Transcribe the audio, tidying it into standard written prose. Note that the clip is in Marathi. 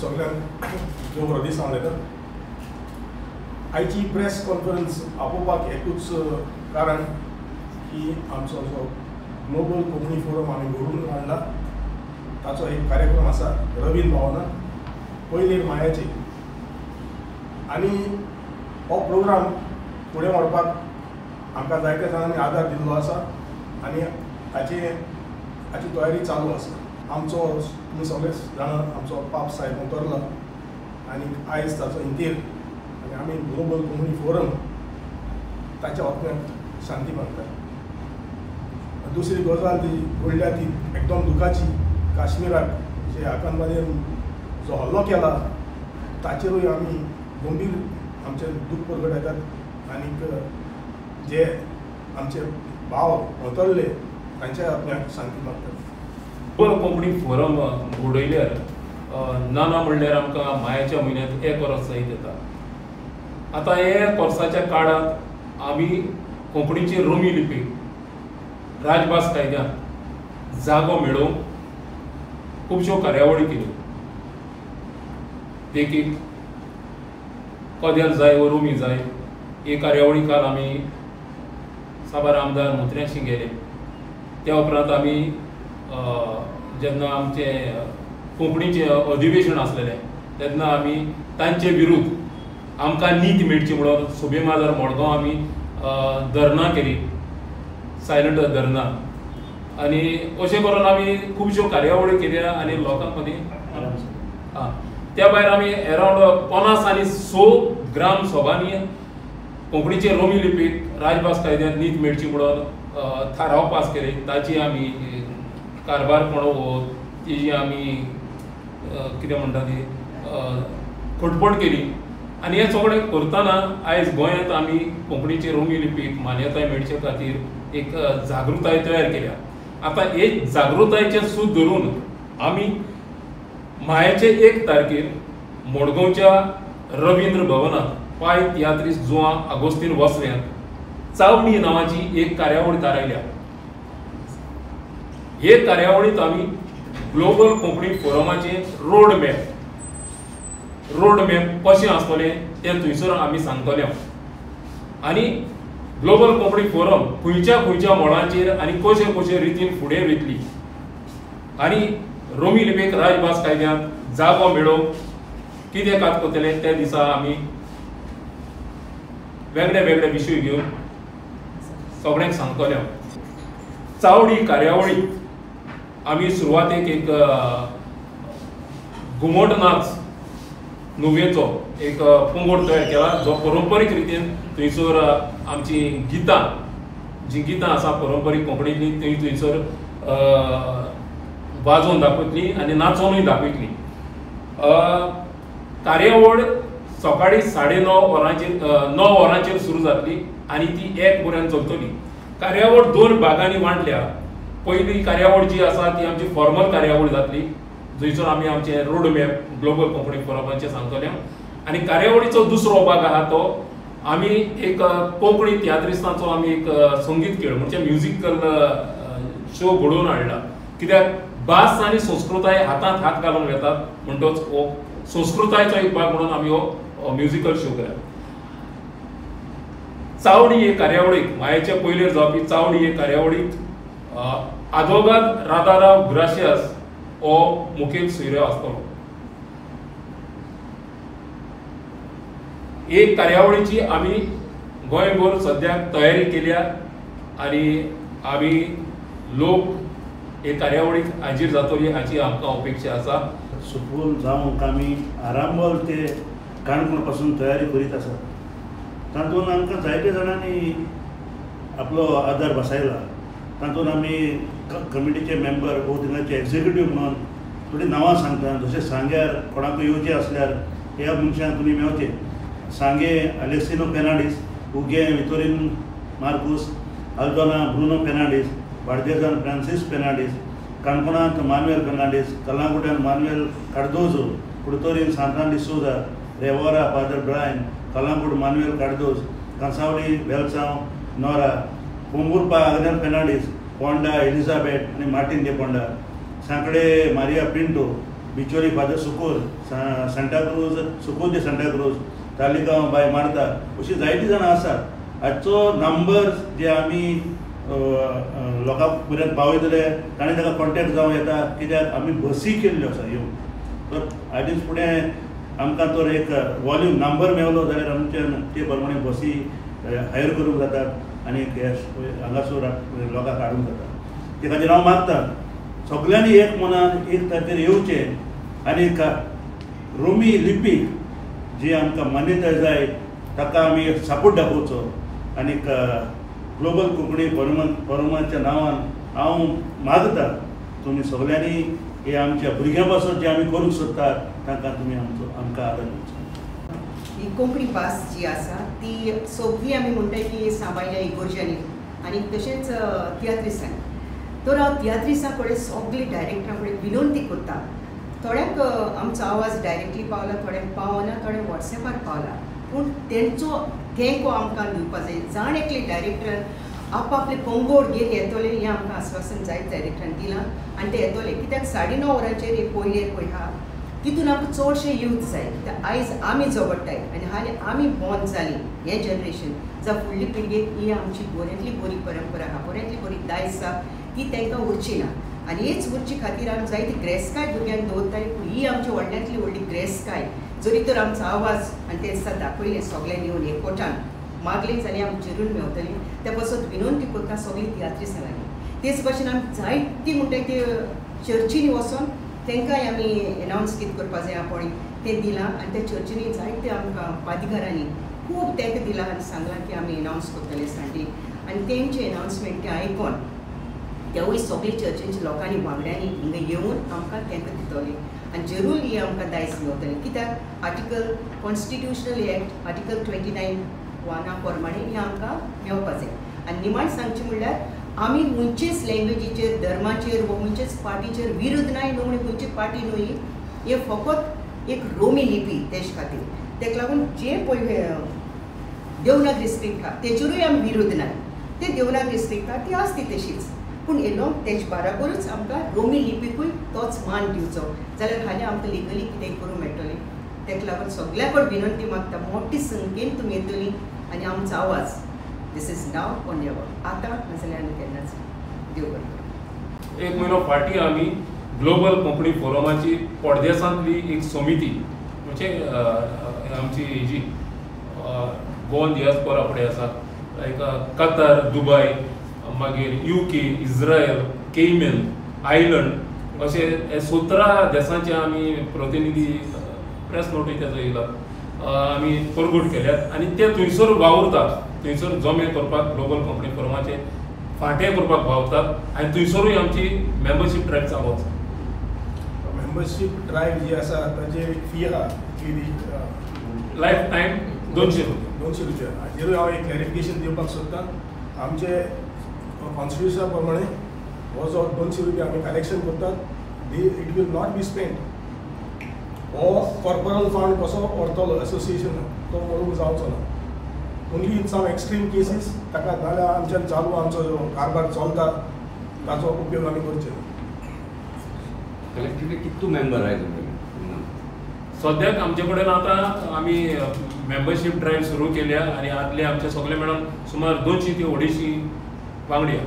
सगळ्यांक देव बरो दीस सांगलेता. आयची प्रेस कॉन्फरन्स आपोवपाक एकूच कारण की आमचो जो ग्लोबल कोंकणी फोरम आमी घडोवन हाडला ताचो एक कार्यक्रम आसा रवींद्र भवनात पयलीर मायाचेर, आनी हो प्रोग्राम फुडें व्हरपाक आमकां जायत्या जाणांनी आदार दिल्लो आसा आनी हाची तयारी चालू आसा. आमचो तुमी सगळे जाणात आमचो पाप साहेब उतरला आनी आयज ताचो इंतेर आनी आमी ग्लोबल कोंकणी फोरम ताच्या आत्म्याक शांती मागता. दुसरी गजाल ती घडल्या ती एकदम दुखाची काश्मीराक जे आतंकवाद्यान जो हल्लो केला ताचेरूय आमी गंभीर आमचे दूख परगटायतात आनीक जे आमचे भाव उतरले तांच्या आत्म्याक शांती मागतात. ग्लोबल कोंकणी फोरम घडयल्यार ना म्हणल्यार आमकां मायाच्या म्हयन्यांत 1 वर्स जायत येता. आतां हे वर्साच्या काळांत आमी कोंकणीची रोमी लिपी राजभास कायद्यान जागो मेळोवंक खुबश्यो कार्यावळी केल्यो. देखीक कदेल जाय व रोमी जाय ही कार्यावळी काल आमी साबार आमदार मुत्र्याशी गेले. त्या उपरांत आमी जेन्ना आमचे कोंकणीचें अधिवेशन आसलेलें तेन्ना आमी तांचे विरुद्ध आमकां नीत मेळची म्हणून सुबे माजर मडगांव आमी धरणां केली, सायलंट धरणां, आनी अशें करून आमी खुबश्यो कार्यावळी केल्या आनी लोकांक मदीं त्या भायर आमी अरावंड 50 आनी 100 ग्राम सभांनी कोंकणीचे रोमी लिपीक राजभास कायद्यान नीत मेळची म्हणून थाराव पास केले. ताची आमी कारभार पळोव तेजी आमी कितें म्हणटा ती खटपट केली आनी हें सगळें करतना आयज गोंयांत आमी कोंकणीचे रोमी लिपीक मान्यताय मेळचे खातीर एक जागृताय तयार केल्या. आतां हे जागृतायेचें सूत धरून आमी मायाचे 1 तारखेर मडगांवच्या रवींद्र भवनात 5-33 जुवां आगोस्तीन वसऱ्यांत चावणी नांवाची एक कार्यावळ थारायल्या. हे कार्यावळींत आमी ग्लोबल कोंकणी फोरमाचें रोड मॅप कशें आसतलें तें थंयसर आमी सांगतले आनी ग्लोबल कोंकणी फोरम खंयच्या मोडांचेर आनी कशे रितीन फुडें वयतली आनी रोमी लिपीक राजभास कायद्यांत जागो मेळोवंक कितें कात करतले त्या दिसा आमी वेगळे विशय घेवन सगळ्यांक सांगतले. चावडी कार्यावळी आमी सुरवातेक एक घुमट नाच नुवेचो एक पंगड तयार केला जो पारंपारीक रितीन थंयसर आमची गितां आसा पारंपारीक कोंकणीतली ती थंयसर वाजोवन दाखयतली आनी नाचोनूय दाखयतली. कार्यावळ सकाळी 9:30 वरांचेर सुरू जातली आनी ती 1 वरान चलतली. कार्यावळ 2 भागांनी वांटल्या. पयली कार्यावळ जी आसा ती आमची फॉर्मल कार्यावळ जातली जंयसर आमी आमचे रोड मॅप ग्लोबल कोंकणी फोरमाचें सांगतले आनी कार्यावळीचो दुसरो भाग आहा तो आमी एक कोंकणी तियात्रिस्तांचो आमी एक संगीत खेळ म्हणजे म्युजिकल शो घडोवन हाडला. कित्याक भास आनी संस्कृताय हातांत हात घालून घेतात म्हणटच हो संस्कृतायचो एक भाग म्हणून आमी हो म्युजिकल शो केला. चावडी हे कार्यावळीक मायाच्या पयलीर जावपी चावडी हे कार्यावळीक आदवोगाद राधाराव ग्राशियास हो मुखेल सोयरो आसतलो. एक कार्यावळीची आमी गोंयभर सद्याक तयारी केल्या आनी आमी लोक हे कार्यावळीक हाजीर जातली हाची आमकां अपेक्षा आसा. सुपूल जावंक आमी आरांबोल ते काणकोण पासून तयारी करीत आसात. तातूंत आमकां जायत्या जाणांनी आपलो आदार बसयला. तातूंत आमी कमिटीचे मेंबर वो थिंगाचे एक्झिक्युटीव म्हणून थोडी नांवां सांगता. जशें सांग्यार कोणाकूय येवचें आसल्यार ह्या मनशांक तुमी मेळचें. सांगे अलेक्सिनो फेर्नांडीस, उगे वितोरीन मार्कुस, आल्दोना ब्रुनो फेर्नांडीस, बार्देजान फ्रांसीस फेर्नांडीस, काणकोणांत मानुएल फेर्नांडीस, कलांगुट्यान मानुएल कार्दोजो, कुडतोरीन सांतान डिसोजा, रेवोरा फादर ब्रायन, कलांगूट मानुएल कार्दोज, कांसावली वेलसांव नोरा, पोंबुर्पा आग्नेल फेर्नांडीस, पोंडा एलिझाबेथ आनी मार्टीन दे पोंडा, सांकडे मारिया पिंटो, बिचोली फादर सुकोर सांताक्रूज सुकोर de सांताक्रूज तालिगांव बाय मार्ता अशी जायतीं जाणां आसात. हाचो नंबर जे आमी लोकां पर्यंत पावयतले ताणें ताका कॉन्टेक्ट जावं येता कित्याक आमी बसी केल्ल्यो आसा येवन. तर हाचेच फुडें आमकां तर एक वॉल्यूम नंबर मेळलो जाल्यार आमच्यान ते प्रमाणे बसी हायर करूंक जातात आनी हांगासर लोकांक हाडूंक जाता. ते खातीर हांव मागतां सगळ्यांनी एक मनान एक तारखेर येवचें आनी रोमी लिपीक जी आमकां मान्यताय जाय ताका आमी सपोर्ट दाखोवचो. आनी ग्लोबल कोंकणी फोरमाच्या नांवान हांव मागतां तुमी सगळ्यांनी हे आमच्या भुरग्यां पासून जे आमी करूंक सोदतात तांकां तुमी आमकां आदार दिवचो. ही कोंकणी भास जी आसा ती सगळी आमी म्हणटाय की सांबाळल्या इगोर्जांनी आनी तशेंच तियात्रिसांनी. तर हांव तियात्रिसां कडेन सगळी डायरेक्टरां कडेन विनंती करता. थोड्यांक आमचो आवाज डायरेक्टली पावला, थोड्यांक पावना, थोड्यांक वॉट्सॅपार पावला. पूण तेंचो थँको आमकां दिवपा जाय. जाण एकले डायरेक्टरान आपआपले पंगोड घेवन येतले हें आमकां आश्वासन जायत डायरेक्टरान दिलां आनी ते येतले. कित्याक 9:30 वरांचेर एक पयलेर पळय आहा तितून आमकां चडशे यूथ जाय. कित्याक आयज आमी झगडटाय आनी हालीं आमी बॉर्न जालीं हें जनरेशन जावं फुडली पिळगेक ही आमची बऱ्यांतली बरी परंपरा आहा, बऱ्यांतली बरी दायज आहा ती तांकां उरची ना. आनी हेच उरचे खातीर आमी जायती ग्रेस्काय भुरग्यांक दवरताय. ही आमची व्हडल्यांतली व्हडली ग्रेस्काय. जरी तर आमचो आवाज आनी ते दिसा दाखयलें सगळ्यांनी येवन एकवटान मागलें जाल्यार आमी चिरून मेवतलीं. त्या पासून विनंती करता सगळीं तियात्रिसांनी. तेच भाशेन आमी जायतीं म्हणटाय ते चर्चींनी वचोन तांकांय आमी एनावन्स कितें करपा जाय आपण तें दिलां आनी त्या चर्चींनी जायते आमकां पादिकारांनी खूब तांकां दिलां आनी सांगलां की आमी एनावन्स करतले संडे. आनी तेंचे एनावन्समेंट ते आयकून तेवूय सगळे चर्चींच्या लोकांनी वांगड्यांनी हिंगा येवन आमकां तांकां दितले आनी जरूर ही आमकां दायज मेवतली. कित्याक आर्टिकल कॉन्स्टिट्युशनल एक्ट आर्टिकल 29(1) प्रमाणे ही आमकां मेवपा जाय. आनी निमाण सांगचें म्हणल्यार आमी खंयचेच लँग्वेजीचेर धर्माचेर वा खंयचेच पार्टीचेर विरोध नाय न्हू म्हणून खंयची पार्टी न्हू ही. हे फकत एक रोमी लिपी तेज खातीर. ताका लागून जे पळय देवनागरी स्क्रिप्ट आहा तेजेरूय आमी विरोध नाय. ते देवनागरी स्क्रिप्ट आहा ती आसती तशीच पूण येलो तेज बाराबरूच आमकां रोमी लिपीकूय तोच मान दिवचो जाल्यार हालीं आमकां लिगली कितेंय करूंक मेळटलें. ताका लागून सगळ्या कडेन विनंती मागता मोठी संख्येन तुमी येतलीं आनी आमचो आवाज this is now on never आतां नाजाल्यार आनी केन्नाच देव बरें करूं. एक म्हयनो फाटीं आमी ग्लोबल कोंकणी फोरमाची पडदेसांतली एक समिती म्हणजे आमची जी गोवन डियास्पोरा फुडें आसा लायक कतार, दुबय, मागीर UK, इज्रायल, केमन आयलंड अशे 17 देशांचे आमी प्रतिनिधी प्रेस नोटीस तेजो येयला आमी परगूट केल्यात आनी ते थंयसर वावुरतात. थंयसर जमे करपाक ग्लोबल कोंकणी फोरमाचे फाटें करपाक वावरतात आनी थंयसरूय आमची मेंबरशीप ड्रायव्ह चालू आसा. मेंबरशीप ड्रायव्ह जी आसा ताची फी आहा ती लायफ टायम 200 रुपया. 200 रुपया. हाजेरूय हांव एक क्लॅरिफिकेशन दिवपाक सोदतां. आमचे कॉन्स्टिट्युशना प्रमाणे हो जो 200 रुपया आमी कलेक्शन करतात it will not be spend हो कॉर्पोरल फंड कसो व्हरतलो एसोसिएशन तो व्हरूंक जावचो ना. Only in some extreme cases ताका नाल्यार आमच्यान चालू आमचो जो कारभार चलता ताचो उपयोग आमी करचे ना. कलेक्टिवली कितू मेंबर आहे तुमचे? सद्याक आमचे कडेन आतां आमी मेंबरशीप ड्रायव्ह सुरू केल्या आनी आदले आमचे सगळे मेळून सुमार 200 ते 250 वांगडी आहा.